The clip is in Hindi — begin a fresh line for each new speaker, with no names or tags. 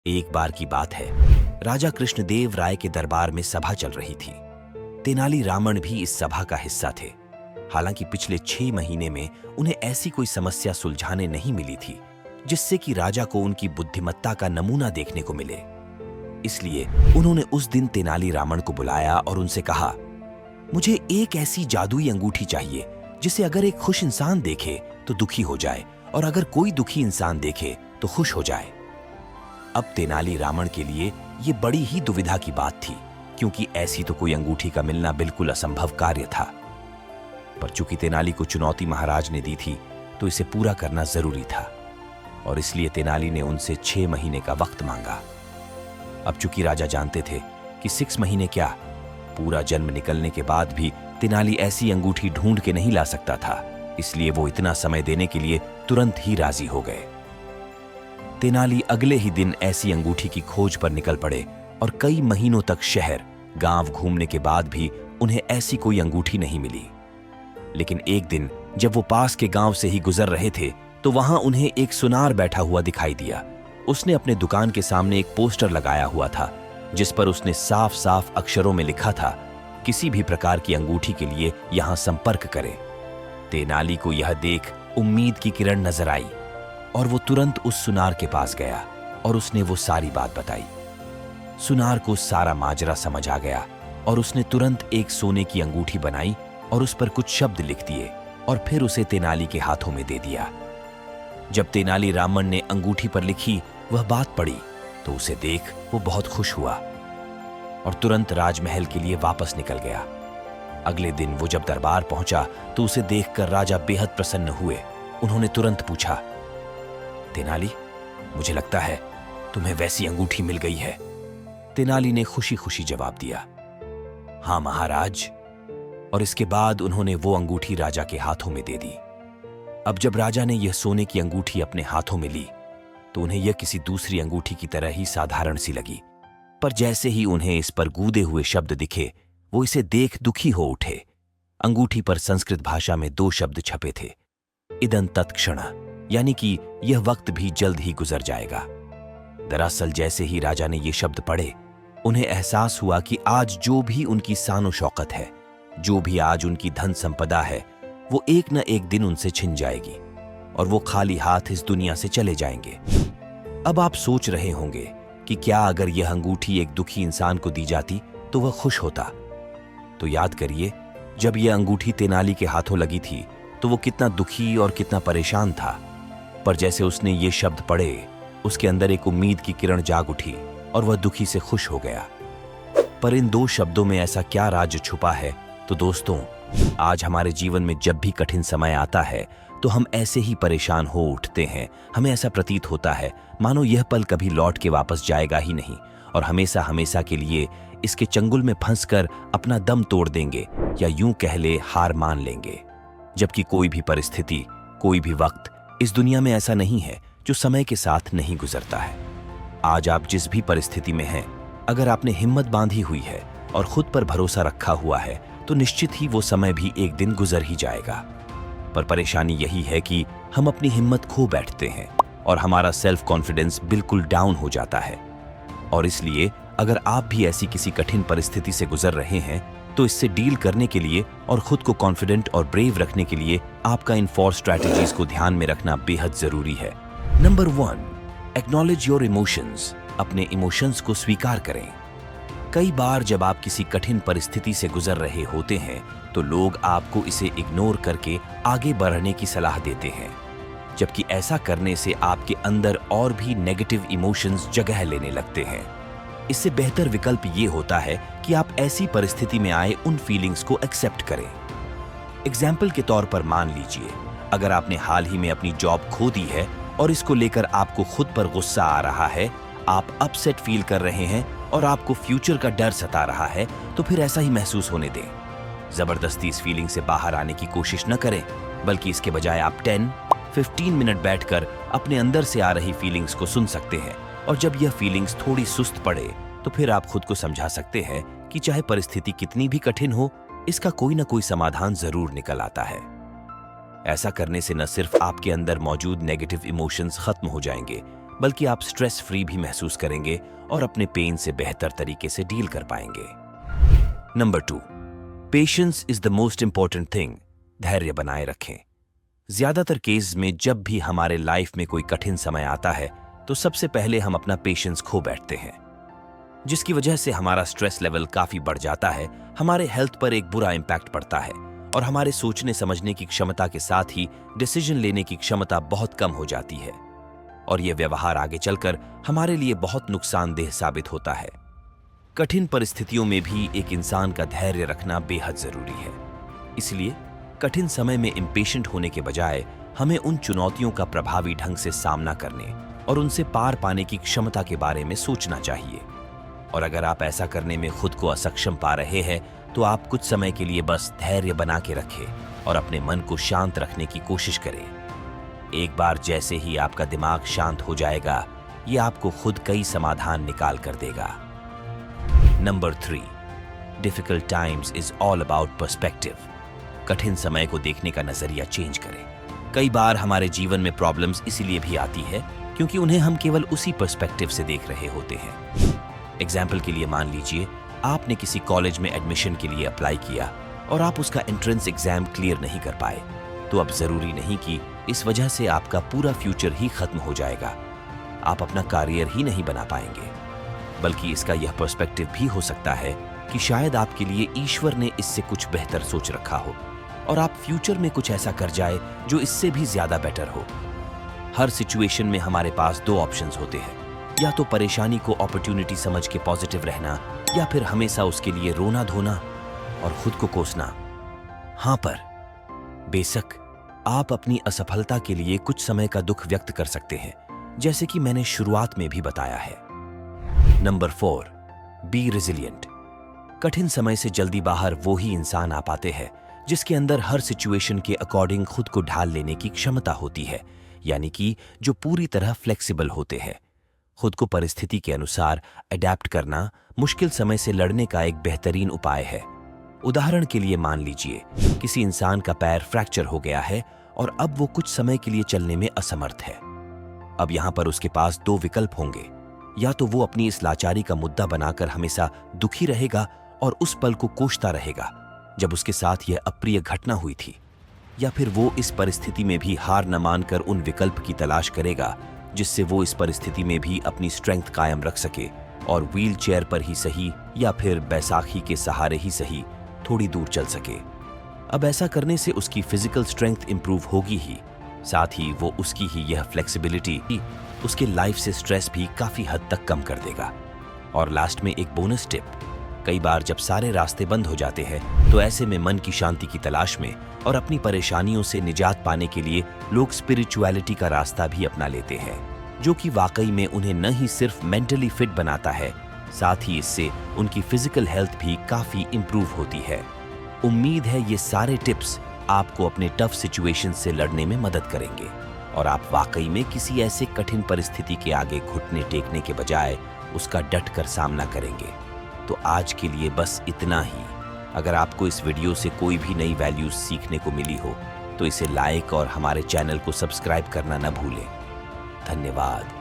एक बार की बात है, राजा कृष्णदेव राय के दरबार में सभा चल रही थी। तेनाली रामन भी इस सभा का हिस्सा थे। हालांकि पिछले 6 महीने में उन्हें ऐसी कोई समस्या सुलझाने नहीं मिली थी जिससे कि राजा को उनकी बुद्धिमत्ता का नमूना देखने को मिले। इसलिए उन्होंने उस दिन तेनाली रामन को बुलाया और उनसे कहा, मुझे एक ऐसी जादुई अंगूठी चाहिए जिसे अगर एक खुश इंसान देखे तो दुखी हो जाए और अगर कोई दुखी इंसान देखे तो खुश हो जाए। अब तेनाली रामन के लिए ये बड़ी ही दुविधा की बात थी, क्योंकि ऐसी तो कोई अंगूठी का मिलना बिल्कुल असंभव कार्य था। पर चूंकि तेनाली को चुनौती महाराज ने दी थी तो इसे पूरा करना जरूरी था और इसलिए तेनाली ने उनसे 6 महीने का वक्त मांगा। अब चूंकि राजा जानते थे कि 6 महीने क्या, पूरा जन्म निकलने के बाद भी तेनाली ऐसी अंगूठी ढूंढ के नहीं ला सकता था, इसलिए वो इतना समय देने के लिए तुरंत ही राजी हो गए। तेनाली अगले ही दिन ऐसी अंगूठी की खोज पर निकल पड़े और कई महीनों तक शहर गांव घूमने के बाद भी उन्हें ऐसी कोई अंगूठी नहीं मिली। लेकिन एक दिन जब वो पास के गांव से ही गुजर रहे थे तो वहां उन्हें एक सुनार बैठा हुआ दिखाई दिया। उसने अपने दुकान के सामने एक पोस्टर लगाया हुआ था जिस पर उसने साफ साफ अक्षरों में लिखा था, किसी भी प्रकार की अंगूठी के लिए यहां संपर्क करें। तेनाली को यह देख उम्मीद की किरण नजर आई और वो तुरंत उस सुनार के पास गया और उसने वो सारी बात बताई। सुनार को सारा माजरा समझ आ गया और उसने तुरंत एक सोने की अंगूठी बनाई और उस पर कुछ शब्द लिख दिए और फिर उसे तेनाली के हाथों में दे दिया। जब तेनाली रामन ने अंगूठी पर लिखी वह बात पढ़ी तो उसे देख वो बहुत खुश हुआ और तुरंत राजमहल के लिए वापस निकल गया। अगले दिन वो जब दरबार पहुंचा तो उसे देखकर राजा बेहद प्रसन्न हुए। उन्होंने तुरंत पूछा, तेनाली, मुझे लगता है तुम्हें वैसी अंगूठी मिल गई है। तेनाली ने खुशी खुशी जवाब दिया, हाँ महाराज। और इसके बाद उन्होंने वो अंगूठी राजा के हाथों में दे दी। अब जब राजा ने यह सोने की अंगूठी अपने हाथों में ली तो उन्हें यह किसी दूसरी अंगूठी की तरह ही साधारण सी लगी, पर जैसे ही उन्हें इस पर गूदे हुए शब्द दिखे वो इसे देख दुखी हो उठे। अंगूठी पर संस्कृत भाषा में 2 शब्द छपे थे, इदं तत्क्षण, यानी कि यह वक्त भी जल्द ही गुजर जाएगा। दरअसल जैसे ही राजा ने ये शब्द पढ़े उन्हें एहसास हुआ कि आज जो भी उनकी शान शौकत है, जो भी आज उनकी धन संपदा है, वो एक न एक दिन उनसे छिन जाएगी और वो खाली हाथ इस दुनिया से चले जाएंगे। अब आप सोच रहे होंगे कि क्या अगर यह अंगूठी एक दुखी इंसान को दी जाती तो वह खुश होता। तो याद करिए, जब यह अंगूठी तेनाली के हाथों लगी थी तो वो कितना दुखी और कितना परेशान था, पर जैसे उसने ये शब्द पढ़े उसके अंदर एक उम्मीद की किरण जाग उठी और वह दुखी से खुश हो गया। पर इन 2 शब्दों में ऐसा क्या राज छुपा है? तो दोस्तों, आज हमारे जीवन में जब भी कठिन समय आता है तो हम ऐसे ही परेशान हो उठते हैं। हमें ऐसा प्रतीत होता है मानो यह पल कभी लौट के वापस जाएगा ही नहीं और हमेशा हमेशा के लिए इसके चंगुल में फंसकर अपना दम तोड़ देंगे या यूं कह ले हार मान लेंगे। जबकि कोई भी परिस्थिति, कोई भी वक्त इस दुनिया में ऐसा नहीं है जो समय के साथ नहीं गुजरता है। आज आप जिस भी परिस्थिति में हैं, अगर आपने हिम्मत बांधी हुई है और खुद पर भरोसा रखा हुआ है तो निश्चित ही वो समय भी एक दिन गुजर ही जाएगा। पर परेशानी यही है कि हम अपनी हिम्मत खो बैठते हैं और हमारा सेल्फ कॉन्फिडेंस बिल्कुल डाउन हो जाता है। और इसलिए अगर आप भी ऐसी किसी कठिन परिस्थिति से गुजर रहे हैं तो इससे डील करने के लिए और खुद को कॉन्फिडेंट और ब्रेव रखने के लिए आपका इन 4 स्ट्रैटेजीज को ध्यान में रखना बेहद जरूरी है। Number 1, acknowledge your emotions. अपने इमोशंस को स्वीकार करें। कई बार जब आप किसी कठिन परिस्थिति से गुजर रहे होते हैं तो लोग आपको इसे इग्नोर करके आगे बढ़ने की सलाह देते हैं, जबकि ऐसा करने से आपके अंदर और भी नेगेटिव इमोशंस जगह लेने लगते हैं। इससे बेहतर विकल्प ये होता है कि आप ऐसी परिस्थिति में आए उन फीलिंग्स को एक्सेप्ट करें। एग्जाम्पल के तौर पर मान लीजिए, अगर आपने हाल ही में अपनी जॉब खो दी है और इसको लेकर आपको खुद पर गुस्सा आ रहा है, आप अपसेट फील कर रहे हैं और आपको फ्यूचर का डर सता रहा है, तो फिर ऐसा ही महसूस होने दें। जबरदस्ती इस फीलिंग से बाहर आने की कोशिश न करें, बल्कि इसके बजाय आप 10-15 मिनट बैठकर अपने अंदर से आ रही फीलिंग्स को सुन सकते हैं और जब यह फीलिंग्स थोड़ी सुस्त पड़े तो फिर आप खुद को समझा सकते हैं कि चाहे परिस्थिति कितनी भी कठिन हो, इसका कोई ना कोई समाधान जरूर निकल आता है। ऐसा करने से न सिर्फ आपके अंदर मौजूद नेगेटिव इमोशंस खत्म हो जाएंगे, बल्कि आप स्ट्रेस फ्री भी महसूस करेंगे और अपने पेन से बेहतर तरीके से डील कर पाएंगे। Number 2, patience is the most important thing. धैर्य बनाए रखें। ज्यादातर केस में जब भी हमारे लाइफ में कोई कठिन समय आता है तो सबसे पहले हम अपना पेशेंस खो बैठते हैं, जिसकी वजह से हमारा स्ट्रेस लेवल काफी बढ़ जाता है, हमारे हेल्थ पर एक बुरा इंपैक्ट पड़ता है और हमारे सोचने समझने की क्षमता के साथ ही डिसीजन लेने की क्षमता बहुत कम हो जाती है और यह व्यवहार आगे चलकर हमारे लिए बहुत नुकसानदेह साबित होता है। कठिन परिस्थितियों में भी एक इंसान का धैर्य रखना बेहद जरूरी है। इसलिए कठिन समय में इम्पेशेंट होने के बजाय हमें उन चुनौतियों का प्रभावी ढंग से सामना करने और उनसे पार पाने की क्षमता के बारे में सोचना चाहिए। और अगर आप ऐसा करने में खुद को असक्षम पा रहे हैं तो आप कुछ समय के लिए बस धैर्य बना के रखें और अपने मन को शांत रखने की कोशिश करें। एक बार जैसे ही आपका दिमाग शांत हो जाएगा, ये आपको खुद कई समाधान निकाल कर देगा। Number 3, difficult times is all about perspective. कठिन समय को देखने का नजरिया चेंज करें। कई बार हमारे जीवन में प्रॉब्लम्स इसीलिए भी आती है क्योंकि उन्हें हम केवल उसी पर्सपेक्टिव से देख रहे होते हैं। एग्जाम्पल के लिए मान लीजिए आपने किसी कॉलेज में एडमिशन के लिए अप्लाई किया और आप उसका एंट्रेंस एग्जाम क्लियर नहीं कर पाए, तो अब जरूरी नहीं कि इस वजह से आपका पूरा फ्यूचर ही खत्म हो जाएगा, आप अपना करियर ही नहीं बना पाएंगे। बल्कि इसका यह पर्सपेक्टिव भी हो सकता है कि शायद आपके लिए ईश्वर ने इससे कुछ बेहतर सोच रखा हो और आप फ्यूचर में कुछ ऐसा कर जाए जो इससे भी ज्यादा बेटर हो। हर सिचुएशन में हमारे पास 2 ऑप्शंस होते हैं, या तो परेशानी को अपॉर्चुनिटी समझ के पॉजिटिव रहना या फिर हमेशा उसके लिए रोना धोना और खुद को कोसना। हां, पर बेशक आप अपनी असफलता के लिए कुछ समय का दुख व्यक्त कर सकते हैं, जैसे कि मैंने शुरुआत में भी बताया है। Number 4, be resilient. कठिन समय से जल्दी बाहर वो ही इंसान आ पाते हैं जिसके अंदर हर सिचुएशन के अकॉर्डिंग खुद को ढाल लेने की क्षमता होती है, यानी कि जो पूरी तरह फ्लेक्सिबल होते हैं। खुद को परिस्थिति के अनुसार अडेप्ट करना मुश्किल समय से लड़ने का एक बेहतरीन उपाय है। उदाहरण के लिए मान लीजिए किसी इंसान का पैर फ्रैक्चर हो गया है और अब वो कुछ समय के लिए चलने में असमर्थ है। अब यहां पर उसके पास 2 विकल्प होंगे, या तो वो अपनी इस लाचारी का मुद्दा बनाकर हमेशा दुखी रहेगा और उस पल को कोसता रहेगा जब उसके साथ यह अप्रिय घटना हुई थी, या फिर वो इस परिस्थिति में भी हार न मानकर उन विकल्प की तलाश करेगा जिससे वो इस परिस्थिति में भी अपनी स्ट्रेंथ कायम रख सके और व्हील चेयर पर ही सही या फिर बैसाखी के सहारे ही सही थोड़ी दूर चल सके। अब ऐसा करने से उसकी फिजिकल स्ट्रेंथ इंप्रूव होगी ही, साथ ही वो उसकी ही यह फ्लेक्सिबिलिटी उसके लाइफ से स्ट्रेस भी काफी हद तक कम कर देगा। और लास्ट में एक बोनस टिप, कई बार जब सारे रास्ते बंद हो जाते हैं तो ऐसे में मन की शांति की तलाश में और अपनी परेशानियों से निजात पाने के लिए लोग स्पिरिचुअलिटी का रास्ता भी अपना लेते हैं, जो कि वाकई में उन्हें न ही सिर्फ मेंटली फिट बनाता है, साथ ही इससे उनकी फिजिकल हेल्थ भी काफी इंप्रूव होती है। उम्मीद है ये सारे टिप्स आपको अपने टफ सिचुएशन से लड़ने में मदद करेंगे और आप वाकई में किसी ऐसे कठिन परिस्थिति के आगे घुटने टेकने के बजाय उसका डट कर सामना करेंगे। तो आज के लिए बस इतना ही। अगर आपको इस वीडियो से कोई भी नई वैल्यूज सीखने को मिली हो तो इसे लाइक और हमारे चैनल को सब्सक्राइब करना न भूलें। धन्यवाद।